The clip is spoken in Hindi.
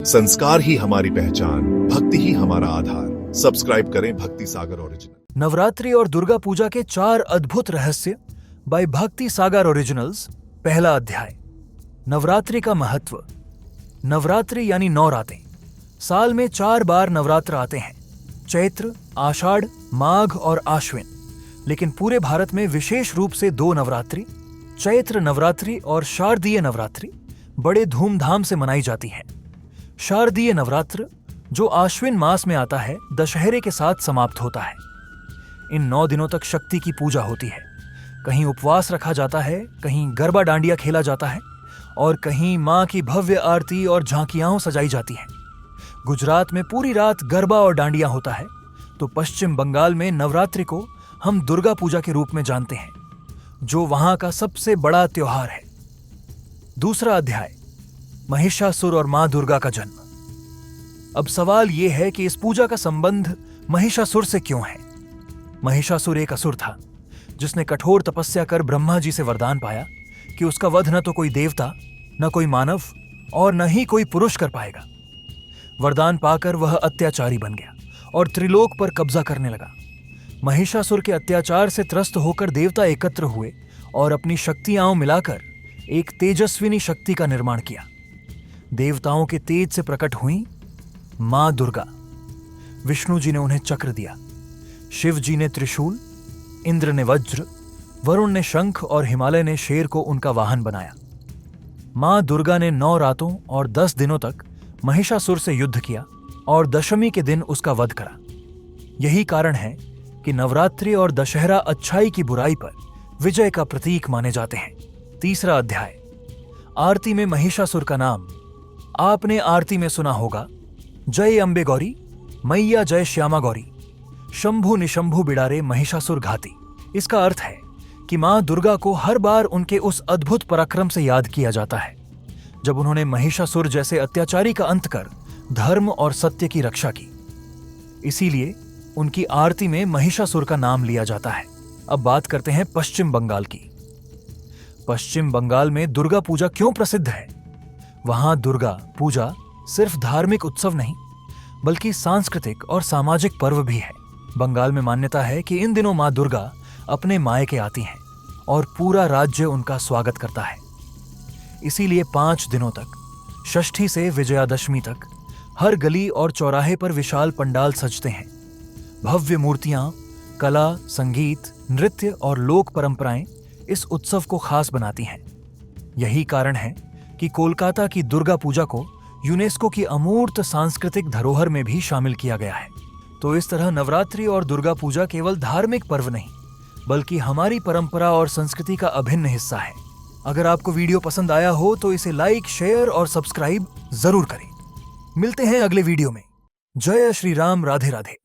संस्कार ही हमारी पहचान, भक्ति ही हमारा आधार। सब्सक्राइब करें भक्ति सागर ओरिजिनल। नवरात्रि और दुर्गा पूजा के 4 अद्भुत रहस्य बाय भक्ति सागर ओरिजिनल्स। पहला अध्याय, नवरात्रि का महत्व। नवरात्रि यानी 9 रातें। साल में 4 बार नवरात्र आते हैं, चैत्र, आषाढ़, माघ और आश्विन। लेकिन पूरे भारत में विशेष रूप से 2 नवरात्रि, चैत्र नवरात्रि और शारदीय नवरात्रि बड़े धूमधाम से मनाई जाती है। शारदीय नवरात्र, जो आश्विन मास में आता है, दशहरे के साथ समाप्त होता है। इन 9 दिनों तक शक्ति की पूजा होती है। कहीं उपवास रखा जाता है, कहीं गरबा डांडिया खेला जाता है और कहीं मां की भव्य आरती और झांकियां सजाई जाती हैं। गुजरात में पूरी रात गरबा और डांडिया होता है, तो पश्चिम बंगाल में नवरात्रि को हम दुर्गा पूजा के रूप में जानते हैं, जो वहां का सबसे बड़ा त्योहार है। दूसरा अध्याय, महिषासुर और मां दुर्गा का जन्म। अब सवाल यह है कि इस पूजा का संबंध महिषासुर से क्यों है। महिषासुर एक असुर था जिसने कठोर तपस्या कर ब्रह्मा जी से वरदान पाया कि उसका वध न तो कोई देवता, न कोई मानव और न ही कोई पुरुष कर पाएगा। वरदान पाकर वह अत्याचारी बन गया और त्रिलोक पर कब्जा करने लगा। महिषासुर के अत्याचार से त्रस्त होकर देवता एकत्र हुए और अपनी शक्तियां मिलाकर एक तेजस्विनी शक्ति का निर्माण किया। देवताओं के तेज से प्रकट हुई मां दुर्गा। विष्णु जी ने उन्हें चक्र दिया, शिव जी ने त्रिशूल, इंद्र ने वज्र, वरुण ने शंख और हिमालय ने शेर को उनका वाहन बनाया। मां दुर्गा ने 9 रातों और 10 दिनों तक महिषासुर से युद्ध किया और दशमी के दिन उसका वध करा। यही कारण है कि नवरात्रि और दशहरा अच्छाई की बुराई पर विजय का प्रतीक माने जाते हैं। तीसरा अध्याय, आरती में महिषासुर का नाम। आपने आरती में सुना होगा, जय अम्बे गौरी, मैया जय श्यामा गौरी, शंभु निशंभु बिडारे महिषासुर घाती। इसका अर्थ है कि मां दुर्गा को हर बार उनके उस अद्भुत पराक्रम से याद किया जाता है जब उन्होंने महिषासुर जैसे अत्याचारी का अंत कर धर्म और सत्य की रक्षा की। इसीलिए उनकी आरती में महिषासुर का नाम लिया जाता है। अब बात करते हैं पश्चिम बंगाल की। पश्चिम बंगाल में दुर्गा पूजा क्यों प्रसिद्ध है। वहां दुर्गा पूजा सिर्फ धार्मिक उत्सव नहीं, बल्कि सांस्कृतिक और सामाजिक पर्व भी है। बंगाल में मान्यता है कि इन दिनों मां दुर्गा अपने मायके आती हैं और पूरा राज्य उनका स्वागत करता है। इसीलिए 5 दिनों तक, षष्ठी से विजयादशमी तक, हर गली और चौराहे पर विशाल पंडाल सजते हैं। भव्य मूर्तियां, कला, संगीत, नृत्य और लोक परंपराएं इस उत्सव को खास बनाती हैं। यही कारण है कि कोलकाता की दुर्गा पूजा को यूनेस्को की अमूर्त सांस्कृतिक धरोहर में भी शामिल किया गया है। तो इस तरह नवरात्रि और दुर्गा पूजा केवल धार्मिक पर्व नहीं, बल्कि हमारी परंपरा और संस्कृति का अभिन्न हिस्सा है। अगर आपको वीडियो पसंद आया हो तो इसे लाइक, शेयर और सब्सक्राइब जरूर करें। मिलते हैं अगले वीडियो में। जय श्री राम, राधे राधे।